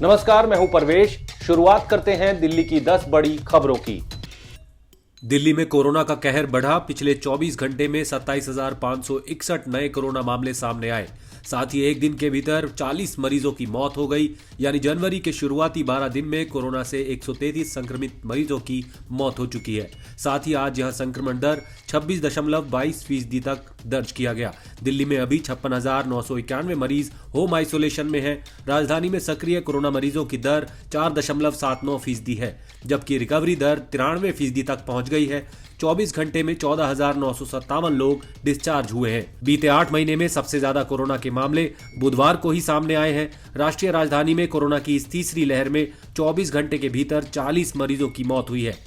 नमस्कार, मैं हूं परवेश। शुरुआत करते हैं दिल्ली की 10 बड़ी खबरों की। दिल्ली में कोरोना का कहर बढ़ा। पिछले 24 घंटे में 27,561 नए कोरोना मामले सामने आए। साथ ही एक दिन के भीतर 40 मरीजों की मौत हो गई। यानी जनवरी के शुरुआती 12 दिन में कोरोना से 133 संक्रमित मरीजों की मौत हो चुकी है। साथ ही आज यहां संक्रमण दर 26.22% तक दर्ज किया गया। दिल्ली में अभी 56,991 मरीज होम आइसोलेशन में हैं। राजधानी में सक्रिय कोरोना मरीजों की दर 4.79% है, जबकि रिकवरी दर 93% तक पहुंच गई है। 24 घंटे में 14,957 लोग डिस्चार्ज हुए हैं। बीते 8 महीने में सबसे ज्यादा कोरोना के मामले बुधवार को ही सामने आए हैं। राष्ट्रीय राजधानी में कोरोना की इस तीसरी लहर में 24 घंटे के भीतर 40 मरीजों की मौत हुई है।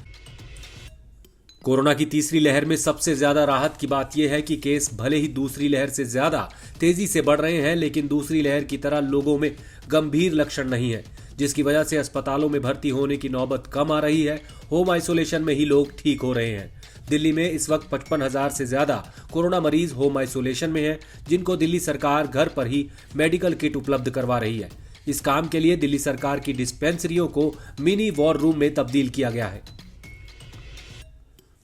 कोरोना की तीसरी लहर में सबसे ज्यादा राहत की बात यह है कि केस भले ही दूसरी लहर से ज्यादा तेजी से बढ़ रहे हैं, लेकिन दूसरी लहर की तरह लोगों में गंभीर लक्षण नहीं है, जिसकी वजह से अस्पतालों में भर्ती होने की नौबत कम आ रही है। होम आइसोलेशन में ही लोग ठीक हो रहे हैं। दिल्ली में इस वक्त 55,000 से ज्यादा कोरोना मरीज होम आइसोलेशन में हैं, जिनको दिल्ली सरकार घर पर ही मेडिकल किट उपलब्ध करवा रही है। इस काम के लिए दिल्ली सरकार की डिस्पेंसरियों को मिनी वॉर रूम में तब्दील किया गया है।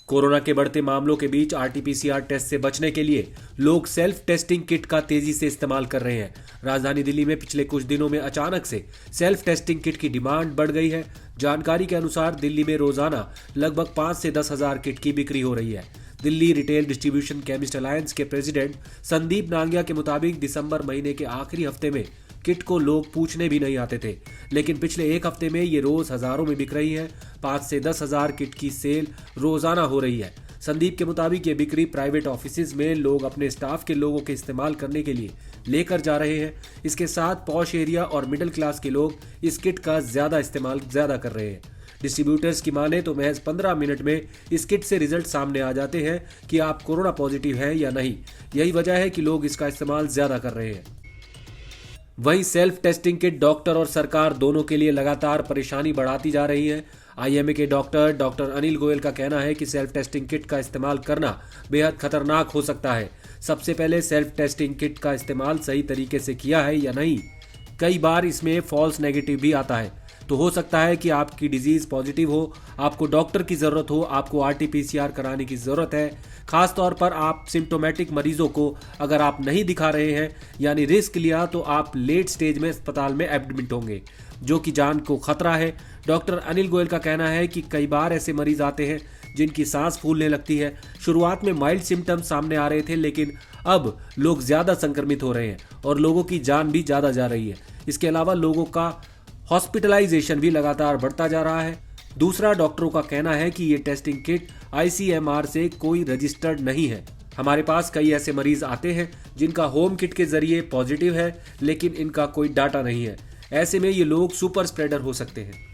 कोरोना के बढ़ते मामलों के बीच आरटीपीसीआर टेस्ट से बचने के लिए लोग सेल्फ टेस्टिंग किट का तेजी से इस्तेमाल कर रहे हैं। राजधानी दिल्ली में पिछले कुछ दिनों में अचानक से सेल्फ टेस्टिंग किट की डिमांड बढ़ गई है। जानकारी के अनुसार दिल्ली में रोजाना लगभग 5 से 10 हजार किट की बिक्री हो रही है। Delhi retail distribution chemist alliance के प्रेसिडेंट संदीप नांगिया के मुताबिक दिसंबर महीने के आखिरी हफ्ते में किट को लोग पूछने भी नहीं आते थे, लेकिन पिछले एक हफ्ते में ये रोज हजारों में बिक रही है। 5 से 10 हजार किट की सेल रोजाना हो रही है। संदीप के मुताबिक ये बिक्री प्राइवेट ऑफिसेज में लोग अपने स्टाफ के लोगों के इस्तेमाल करने के लिए लेकर जा रहे हैं। इसके साथ पॉश एरिया और मिडिल क्लास के लोग इस किट का इस्तेमाल ज्यादा कर रहे हैं। डिस्ट्रीब्यूटर्स की माने तो महज 15 मिनट में इस किट से रिजल्ट सामने आ जाते हैं कि आप कोरोना पॉजिटिव हैं या नहीं। यही वजह है कि लोग इसका इस्तेमाल ज्यादा कर रहे हैं। वहीं सेल्फ टेस्टिंग किट डॉक्टर और सरकार दोनों के लिए लगातार परेशानी बढ़ाती जा रही है। आईएमए के डॉक्टर अनिल गोयल का कहना है कि सेल्फ टेस्टिंग किट का इस्तेमाल करना बेहद खतरनाक हो सकता है। सबसे पहले सेल्फ टेस्टिंग किट का इस्तेमाल सही तरीके से किया है या नहीं। कई बार इसमें फॉल्स नेगेटिव भी आता है, तो हो सकता है कि आपकी डिजीज पॉजिटिव हो, आपको डॉक्टर की जरूरत हो, आपको आरटीपीसीआर कराने की जरूरत है। खास तौर पर आप सिम्टोमेटिक मरीजों को अगर आप नहीं दिखा रहे हैं, यानी रिस्क लिया, तो आप लेट स्टेज में अस्पताल में एडमिट होंगे, जो कि जान को खतरा है। डॉक्टर अनिल गोयल का कहना है कि कई बार ऐसे मरीज आते हैं जिनकी सांस फूलने लगती है। शुरुआत में माइल्ड सिम्टम्स सामने आ रहे थे, लेकिन अब लोग ज्यादा संक्रमित हो रहे हैं और लोगों की जान भी ज्यादा जा रही है। इसके अलावा लोगों का हॉस्पिटलाइजेशन भी लगातार बढ़ता जा रहा है। दूसरा, डॉक्टरों का कहना है कि ये टेस्टिंग किट आईसीएमआर से कोई रजिस्टर्ड नहीं है। हमारे पास कई ऐसे मरीज आते हैं जिनका होम किट के जरिए पॉजिटिव है, लेकिन इनका कोई डाटा नहीं है। ऐसे में ये लोग सुपर स्प्रेडर हो सकते हैं।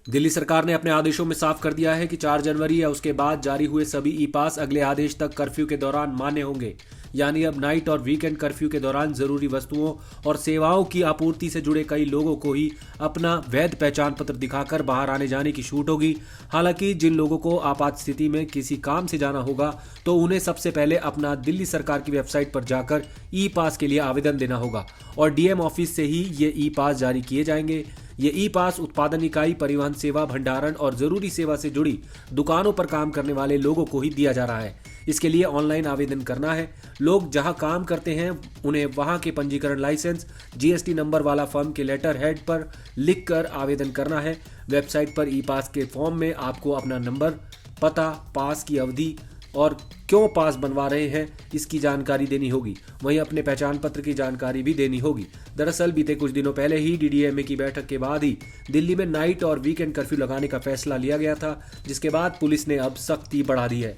दिल्ली सरकार ने अपने आदेशों में साफ कर दिया है कि 4 जनवरी या उसके बाद जारी हुए सभी ई पास अगले आदेश तक कर्फ्यू के दौरान मान्य होंगे। यानी अब नाइट और वीकेंड कर्फ्यू के दौरान जरूरी वस्तुओं और सेवाओं की आपूर्ति से जुड़े कई लोगों को ही अपना वैध पहचान पत्र दिखाकर बाहर आने जाने की छूट होगी। हालांकि जिन लोगों को आपात स्थिति में किसी काम से जाना होगा, तो उन्हें सबसे पहले अपना दिल्ली सरकार की वेबसाइट पर जाकर ई पास के लिए आवेदन देना होगा और डीएम ऑफिस से ही ये ई पास जारी किए जाएंगे। ये ई पास उत्पादन इकाई, परिवहन सेवा, भंडारण और जरूरी सेवा से जुड़ी दुकानों पर काम करने वाले लोगों को ही दिया जा रहा है। इसके लिए ऑनलाइन आवेदन करना है। लोग जहां काम करते हैं उन्हें वहां के पंजीकरण लाइसेंस, जीएसटी नंबर वाला फर्म के लेटर हेड पर लिखकर आवेदन करना है। वेबसाइट पर ई पास के फॉर्म में आपको अपना नंबर, पता, पास की अवधि और क्यों पास बनवा रहे हैं इसकी जानकारी देनी होगी। वहीं अपने पहचान पत्र की जानकारी भी देनी होगी। दरअसल बीते कुछ दिनों पहले ही डीडीएमए की बैठक के बाद ही दिल्ली में नाइट और वीकेंड कर्फ्यू लगाने का फैसला लिया गया था, जिसके बाद पुलिस ने अब सख्ती बढ़ा दी है।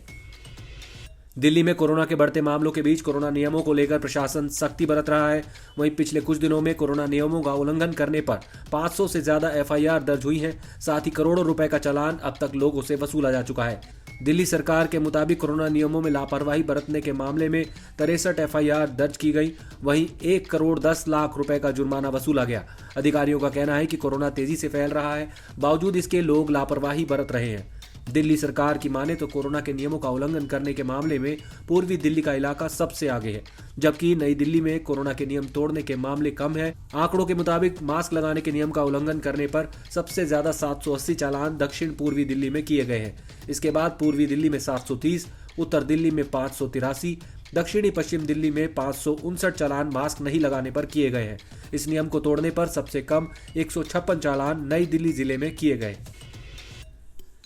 दिल्ली में कोरोना के बढ़ते मामलों के बीच कोरोना नियमों को लेकर प्रशासन सख्ती बरत रहा है। वहीं पिछले कुछ दिनों में कोरोना नियमों का उल्लंघन करने पर 500 से ज्यादा एफआईआर दर्ज हुई हैं। साथ ही करोड़ों रुपए का चालान अब तक लोगों से वसूला जा चुका है। दिल्ली सरकार के मुताबिक कोरोना नियमों में लापरवाही बरतने के मामले में 63 एफआईआर दर्ज की गई। वहीं 1 करोड़ 10 लाख रुपए का जुर्माना वसूला गया। अधिकारियों का कहना है कि कोरोना तेजी से फैल रहा है, बावजूद इसके लोग लापरवाही बरत रहे हैं। दिल्ली सरकार की माने तो कोरोना के नियमों का उल्लंघन करने के मामले में पूर्वी दिल्ली का इलाका सबसे आगे है, जबकि नई दिल्ली में कोरोना के नियम तोड़ने के मामले कम है। आंकड़ों के मुताबिक मास्क लगाने के नियम का उल्लंघन करने पर सबसे ज्यादा 780 चालान दक्षिण पूर्वी दिल्ली में किए गए हैं। इसके बाद पूर्वी दिल्ली में 730, उत्तर दिल्ली में 583, दक्षिणी पश्चिम दिल्ली में 559 चालान मास्क नहीं लगाने पर किए गए हैं। इस नियम को तोड़ने पर सबसे कम 156 चालान नई दिल्ली जिले में किए गए।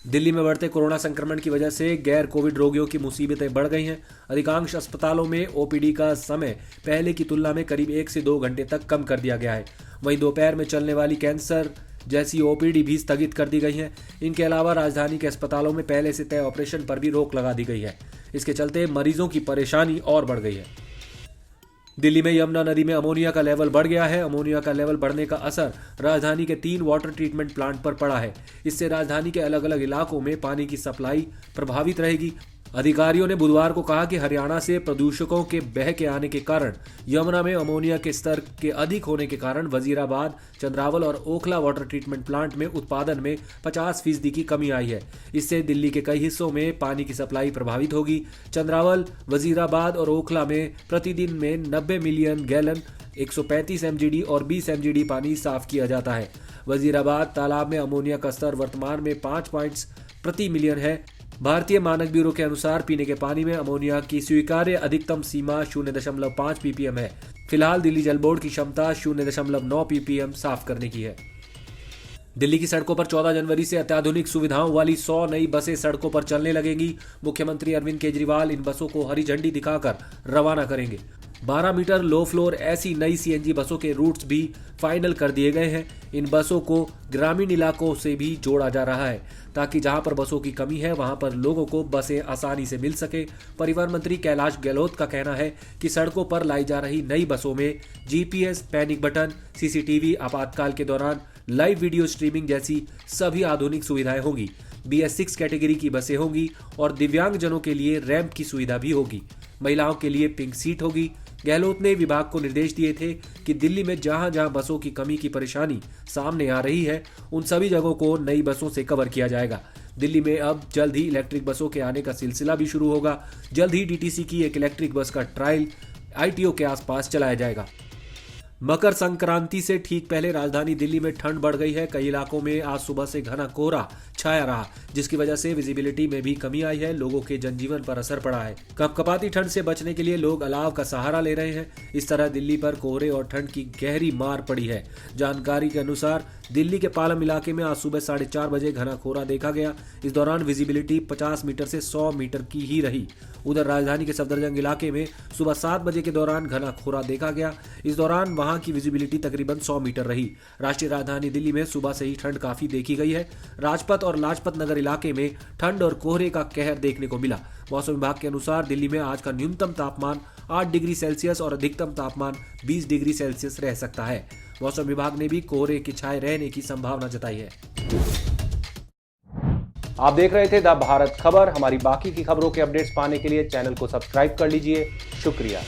दिल्ली में बढ़ते कोरोना संक्रमण की वजह से गैर कोविड रोगियों की मुसीबतें बढ़ गई हैं। अधिकांश अस्पतालों में ओपीडी का समय पहले की तुलना में करीब 1 से 2 घंटे तक कम कर दिया गया है। वहीं दोपहर में चलने वाली कैंसर जैसी ओपीडी भी स्थगित कर दी गई है। इनके अलावा राजधानी के अस्पतालों में पहले से तय ऑपरेशन पर भी रोक लगा दी गई है। इसके चलते मरीजों की परेशानी और बढ़ गई है। दिल्ली में यमुना नदी में अमोनिया का लेवल बढ़ गया है। अमोनिया का लेवल बढ़ने का असर राजधानी के 3 वाटर ट्रीटमेंट प्लांट पर पड़ा है। इससे राजधानी के अलग अलग इलाकों में पानी की सप्लाई प्रभावित रहेगी। अधिकारियों ने बुधवार को कहा कि हरियाणा से प्रदूषकों के बह के आने के कारण यमुना में अमोनिया के स्तर के अधिक होने के कारण वजीराबाद, चंद्रावल और ओखला वाटर ट्रीटमेंट प्लांट में उत्पादन में 50% की कमी आई है। इससे दिल्ली के कई हिस्सों में पानी की सप्लाई प्रभावित होगी। चंद्रावल, वजीराबाद और ओखला में प्रतिदिन में 90 मिलियन गैलन 135 mgd और 20 mgd पानी साफ किया जाता है। वजीराबाद तालाब में अमोनिया का स्तर वर्तमान में 5 पॉइंट्स प्रति मिलियन है। भारतीय मानक ब्यूरो के अनुसार पीने के पानी में अमोनिया की स्वीकार्य अधिकतम सीमा 0.5 ppm है। फिलहाल दिल्ली जल बोर्ड की क्षमता 0.9 ppm साफ करने की है। दिल्ली की सड़कों पर 14 जनवरी से अत्याधुनिक सुविधाओं वाली 100 नई बसें सड़कों पर चलने लगेंगी। मुख्यमंत्री अरविंद केजरीवाल इन बसों को हरी झंडी दिखाकर रवाना करेंगे। 12 मीटर लो फ्लोर ऐसी नई सीएनजी बसों के रूट्स भी फाइनल कर दिए गए हैं। इन बसों को ग्रामीण इलाकों से भी जोड़ा जा रहा है ताकि जहां पर बसों की कमी है वहां पर लोगों को बसें आसानी से मिल सके। परिवहन मंत्री कैलाश गहलोत का कहना है कि सड़कों पर लाई जा रही नई बसों में जीपीएस, पैनिक बटन, सीसीटीवी, आपातकाल के दौरान लाइव वीडियो स्ट्रीमिंग जैसी सभी आधुनिक सुविधाएं होंगी। BS6 कैटेगरी की बसें होंगी और दिव्यांगजनों के लिए रैंप की सुविधा भी होगी। महिलाओं के लिए पिंक सीट होगी। गहलोत ने विभाग को निर्देश दिए थे कि दिल्ली में जहां जहां बसों की कमी की परेशानी सामने आ रही है उन सभी जगहों को नई बसों से कवर किया जाएगा। दिल्ली में अब जल्द ही इलेक्ट्रिक बसों के आने का सिलसिला भी शुरू होगा। जल्द ही डीटीसी की एक इलेक्ट्रिक बस का ट्रायल ITO के आसपास चलाया जाएगा। मकर संक्रांति से ठीक पहले राजधानी दिल्ली में ठंड बढ़ गई है। कई इलाकों में आज सुबह से घना कोहरा छाया रहा, जिसकी वजह से विजिबिलिटी में भी कमी आई है। लोगों के जनजीवन पर असर पड़ा है। कपकपाती ठंड से बचने के लिए लोग अलाव का सहारा ले रहे हैं। इस तरह दिल्ली पर कोहरे और ठंड की गहरी मार पड़ी है। जानकारी के अनुसार दिल्ली के पालम इलाके में आज सुबह 4:30 बजे घना कोहरा देखा गया। इस दौरान विजिबिलिटी 50 मीटर से 100 मीटर की ही रही। उधर राजधानी के सफदरजंग इलाके में सुबह 7 बजे के दौरान घना कोहरा देखा गया। इस दौरान वहां की विजिबिलिटी तकरीबन 100 मीटर रही। राष्ट्रीय राजधानी दिल्ली में सुबह से ही ठंड काफी देखी गई है। राजपथ और लाजपत नगर इलाके में ठंड और कोहरे का कहर देखने को मिला। मौसम विभाग के अनुसार दिल्ली में आज का न्यूनतम तापमान 8 डिग्री सेल्सियस और अधिकतम तापमान 20 डिग्री सेल्सियस रह सकता है। मौसम विभाग ने भी कोहरे के छाए रहने की संभावना जताई है। आप देख रहे थे द भारत खबर। हमारी बाकी की खबरों के अपडेट्स पाने के लिए चैनल को सब्सक्राइब कर लीजिए। शुक्रिया।